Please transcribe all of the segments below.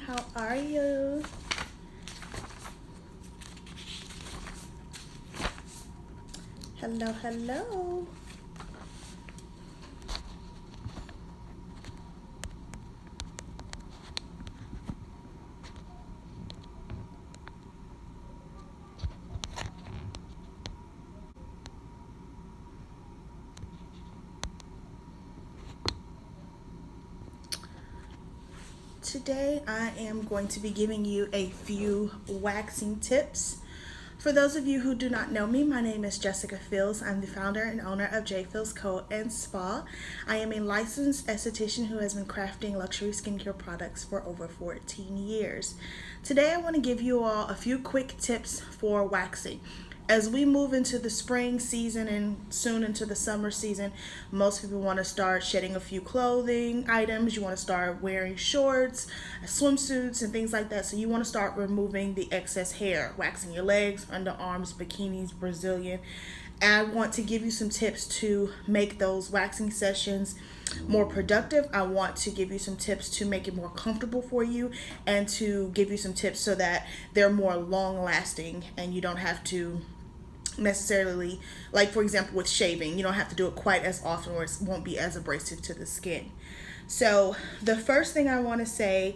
How are you? Hello, hello. Today I am going to be giving you a few waxing tips. For those of you who do not know me, my name is Jessica Fields. I'm the founder and owner of J Fields Co. and Spa. I am a licensed esthetician who has been crafting luxury skincare products for over 14 years. Today I want to give you all a few quick tips for waxing. As we move into the spring season and soon into the summer season, most people want to start shedding a few clothing items. You want to start wearing shorts, swimsuits, and things like that. So you want to start removing the excess hair, waxing your legs, underarms, bikinis, Brazilian. And I want to give you some tips to make those waxing sessions more productive. I want to give you some tips to make it more comfortable for you and to give you some tips so that they're more long lasting and you don't have to necessarily, like for example with shaving, you don't have to do it quite as often or it won't be as abrasive to the skin. So the first thing I want to say,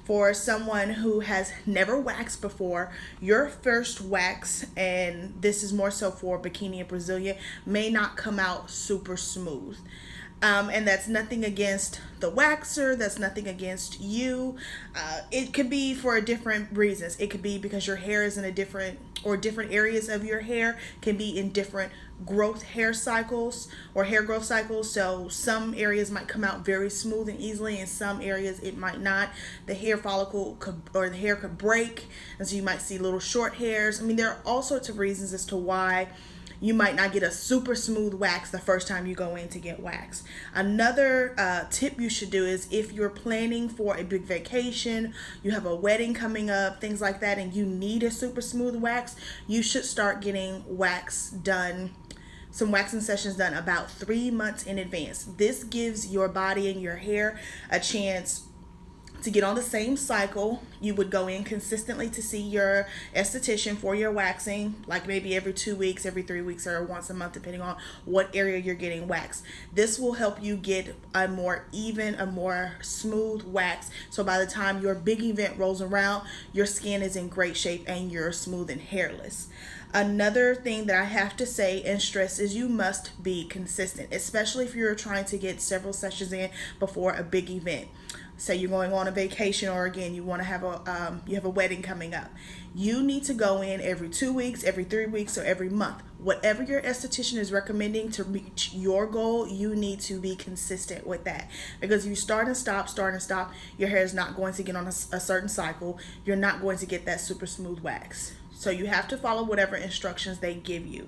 for someone who has never waxed before, your first wax, and this is more so for bikini and Brazilian, may not come out super smooth. And that's nothing against the waxer, that's nothing against you. It could be for different reasons. It could be because your hair is in a different, or different areas of your hair can be in different growth hair cycles or hair growth cycles. So some areas might come out very smooth and easily, and some areas it might not. The hair follicle could, or the hair could break, and so you might see little short hairs. I mean, there are all sorts of reasons as to why you might not get a super smooth wax the first time you go in to get waxed. Another tip you should do is if you're planning for a big vacation, you have a wedding coming up, things like that, and you need a super smooth wax, you should start getting wax done, some waxing sessions done about 3 months in advance. This gives your body and your hair a chance to get on the same cycle. You would go in consistently to see your esthetician for your waxing, like maybe every 2 weeks, every 3 weeks, or once a month, depending on what area you're getting waxed. This will help you get a more even, a more smooth wax. So by the time your big event rolls around, your skin is in great shape and you're smooth and hairless. Another thing that I have to say and stress is you must be consistent, especially if you're trying to get several sessions in before a big event. Say you're going on a vacation, or again you want to have a wedding coming up. You need to go in every 2 weeks, every 3 weeks, or every month. Whatever your esthetician is recommending to reach your goal, you need to be consistent with that. Because if you start and stop, your hair is not going to get on a certain cycle. You're not going to get that super smooth wax. So you have to follow whatever instructions they give you.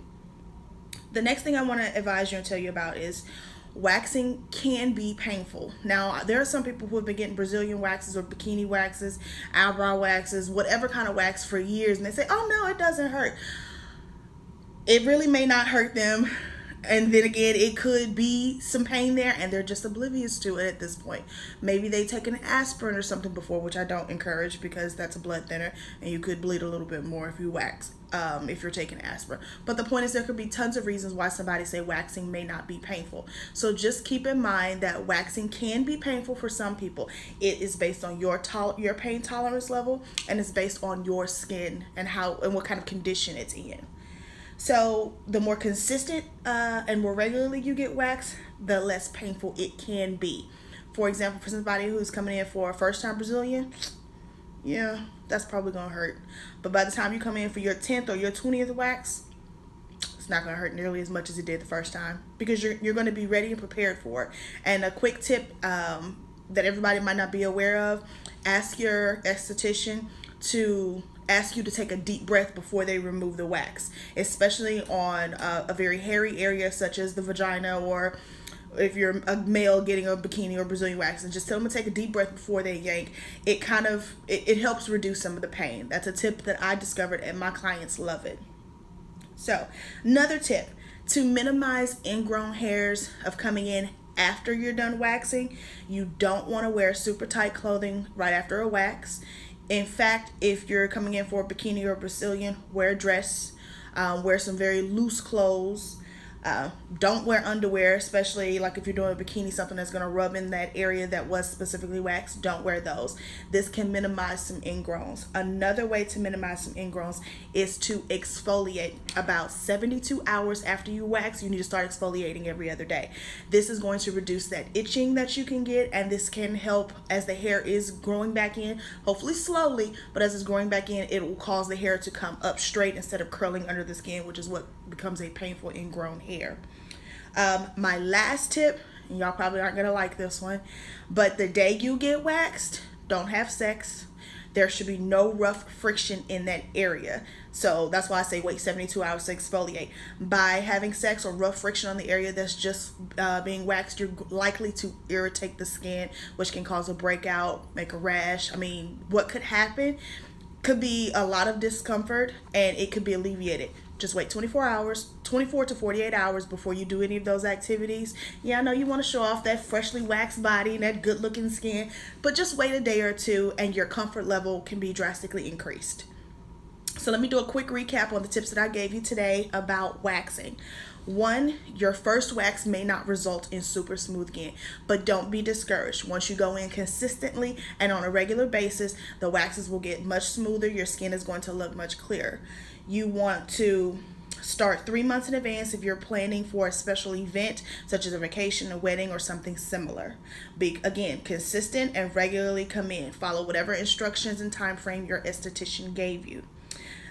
The next thing I want to advise you and tell you about is waxing can be painful. Now, there are some people who have been getting Brazilian waxes or bikini waxes, eyebrow waxes, whatever kind of wax for years, and they say, oh no, it doesn't hurt. It really may not hurt them. And then again, it could be some pain there and they're just oblivious to it at this point. Maybe they take an aspirin or something before, which I don't encourage because that's a blood thinner and you could bleed a little bit more if you wax, if you're taking aspirin. But the point is, there could be tons of reasons why somebody say waxing may not be painful. So just keep in mind that waxing can be painful for some people. It is based on your pain tolerance level, and it's based on your skin and what kind of condition it's in. So the more consistent and more regularly you get waxed, the less painful it can be. For example, for somebody who's coming in for a first time Brazilian, yeah, that's probably gonna hurt. But by the time you come in for your 10th or your 20th wax, it's not gonna hurt nearly as much as it did the first time, because you're gonna be ready and prepared for it. And a quick tip that everybody might not be aware of: ask your esthetician to ask you to take a deep breath before they remove the wax, especially on a very hairy area such as the vagina, or if you're a male getting a bikini or Brazilian wax, and just tell them to take a deep breath before they yank. It helps reduce some of the pain. That's a tip that I discovered and my clients love it. So another tip to minimize ingrown hairs of coming in after you're done waxing. You don't want to wear super tight clothing right after a wax. In fact, if you're coming in for a bikini or a Brazilian, wear a dress, wear some very loose clothes. Don't wear underwear, especially like if you're doing a bikini, something that's going to rub in that area that was specifically waxed. Don't wear those. This can minimize some ingrowns. Another way to minimize some ingrowns is to exfoliate. About 72 hours after you wax, you need to start exfoliating every other day. This is going to reduce that itching that you can get, and this can help as the hair is growing back in, hopefully slowly, but as it's growing back in, it will cause the hair to come up straight instead of curling under the skin, which is what becomes a painful ingrown hair. My last tip, and y'all probably aren't gonna like this one, but the day you get waxed, don't have sex. There should be no rough friction in that area. So that's why I say wait 72 hours to exfoliate. By having sex or rough friction on the area that's just being waxed, you're likely to irritate the skin, which can cause a breakout, make a rash. I mean, what could happen could be a lot of discomfort, and it could be alleviated. Just wait 24 to 48 hours before you do any of those activities. Yeah, I know you want to show off that freshly waxed body and that good looking skin, but just wait a day or two and your comfort level can be drastically increased. So let me do a quick recap on the tips that I gave you today about waxing. 1, your first wax may not result in super smooth skin, but don't be discouraged. Once you go in consistently and on a regular basis, the waxes will get much smoother. Your skin is going to look much clearer. You want to start 3 months in advance if you're planning for a special event, such as a vacation, a wedding, or something similar. Be, again, consistent and regularly come in. Follow whatever instructions and time frame your esthetician gave you.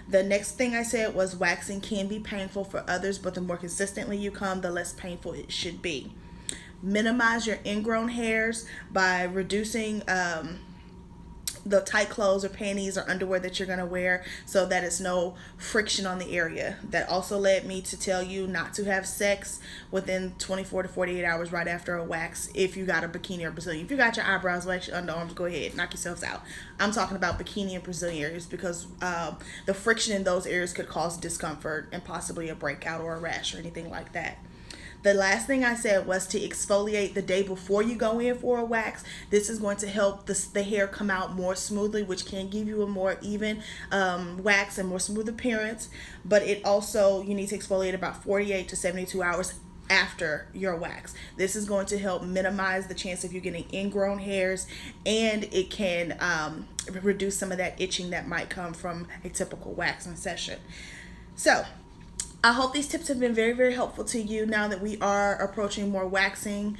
The next thing I said was waxing can be painful for others, but the more consistently you come, the less painful it should be. Minimize your ingrown hairs by reducing the tight clothes or panties or underwear that you're going to wear, so that it's no friction on the area. That also led me to tell you not to have sex within 24 to 48 hours right after a wax if you got a bikini or Brazilian. If you got your eyebrows waxed, your underarms, go ahead, knock yourselves out. I'm talking about bikini and Brazilian areas because the friction in those areas could cause discomfort and possibly a breakout or a rash or anything like that. The last thing I said was to exfoliate the day before you go in for a wax. This is going to help the hair come out more smoothly, which can give you a more even wax and more smooth appearance. But it also, you need to exfoliate about 48 to 72 hours after your wax. This is going to help minimize the chance of you getting ingrown hairs, and it can reduce some of that itching that might come from a typical waxing session. So I hope these tips have been very, very helpful to you now that we are approaching more waxing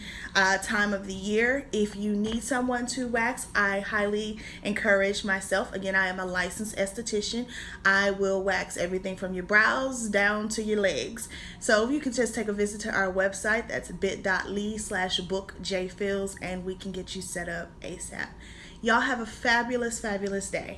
time of the year. If you need someone to wax, I highly encourage myself. Again, I am a licensed esthetician. I will wax everything from your brows down to your legs. So you can just take a visit to our website. That's bit.ly/bookjfills, and we can get you set up ASAP. Y'all have a fabulous, fabulous day.